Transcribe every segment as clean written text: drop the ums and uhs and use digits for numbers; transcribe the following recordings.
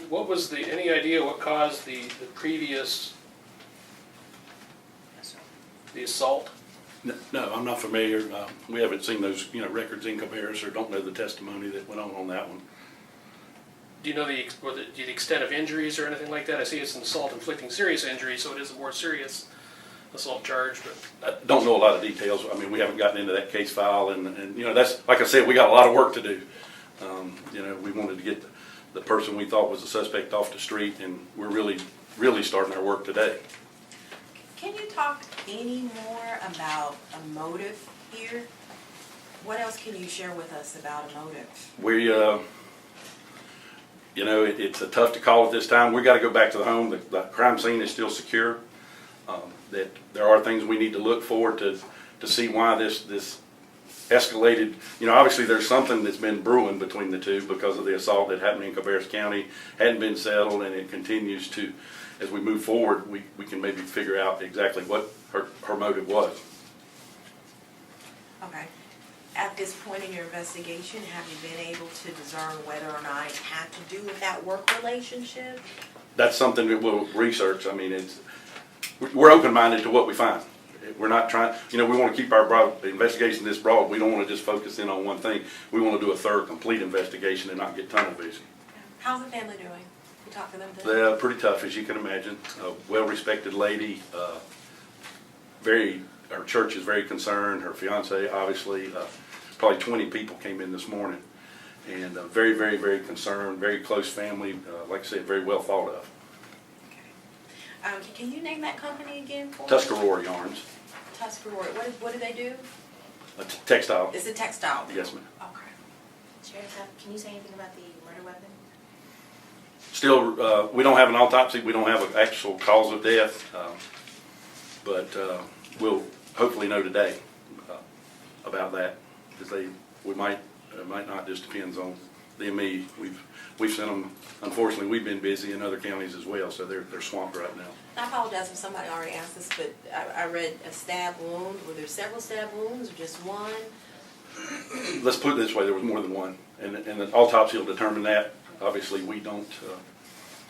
what was any idea what caused the previous, the assault? No, I'm not familiar. We haven't seen those, records in comparison, or don't know the testimony that went on that one. Do you know the extent of injuries or anything like that? I see it's an assault inflicting serious injury, so it is a more serious assault charge, but... I don't know a lot of details. I mean, we haven't gotten into that case file, and that's, like I said, we got a lot of work to do. We wanted to get the person we thought was a suspect off the street, and we're really starting our work today. Can you talk any more about a motive here? What else can you share with us about a motive? We, it's a tough to call at this time. We got to go back to the home. The crime scene is still secure. That there are things we need to look for to see why this escalated. Obviously there's something that's been brewing between the two because of the assault that happened in Cabarrus County, hadn't been settled, and it continues to. As we move forward, we can maybe figure out exactly what her motive was. Okay. At this point in your investigation, have you been able to discern whether or not it had to do with that work relationship? That's something that we'll research. I mean, we're open-minded to what we find. We're not trying, we want to keep our investigation this broad. We don't want to just focus in on one thing. We want to do a thorough, complete investigation and not get tunnel vision. How's the family doing? You talk to them today? They're pretty tough, as you can imagine. A well-respected lady. Her church is very concerned. Her fiance, obviously, probably 20 people came in this morning, and very, very, very concerned. Very close family. Like I said, very well thought of. Okay. Can you name that company again for me? Tuscarora Yarns. Tuscarora. What do they do? A textile. It's a textile. Yes, ma'am. Okay. Sheriff, can you say anything about the murder weapon? Still, we don't have an autopsy. We don't have an actual cause of death, but we'll hopefully know today about that. Because it might not. Just depends on the ME. We've sent them. Unfortunately, we've been busy in other counties as well, so they're swamped right now. I apologize if somebody already asked this, but I read a stab wound. Were there several stab wounds or just one? Let's put it this way: there was more than one, and the autopsy will determine that. Obviously, we don't.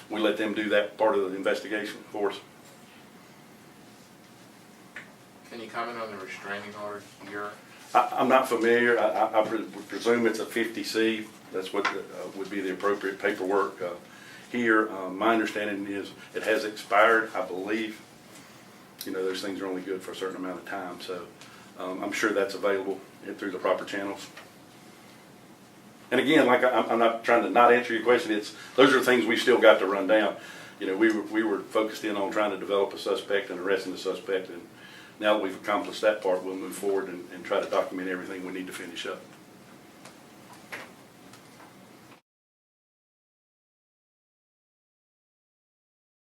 We let them do that part of the investigation for us. Can you comment on the restraining order here? I'm not familiar. I presume it's a 50C. That's what would be the appropriate paperwork here. My understanding is it has expired, I believe. Those things are only good for a certain amount of time, so I'm sure that's available through the proper channels. And again, like I'm not trying to not answer your question. Those are things we still got to run down. We were focused in on trying to develop a suspect and arresting the suspect, and now that we've accomplished that part, we'll move forward and try to document everything we need to finish up.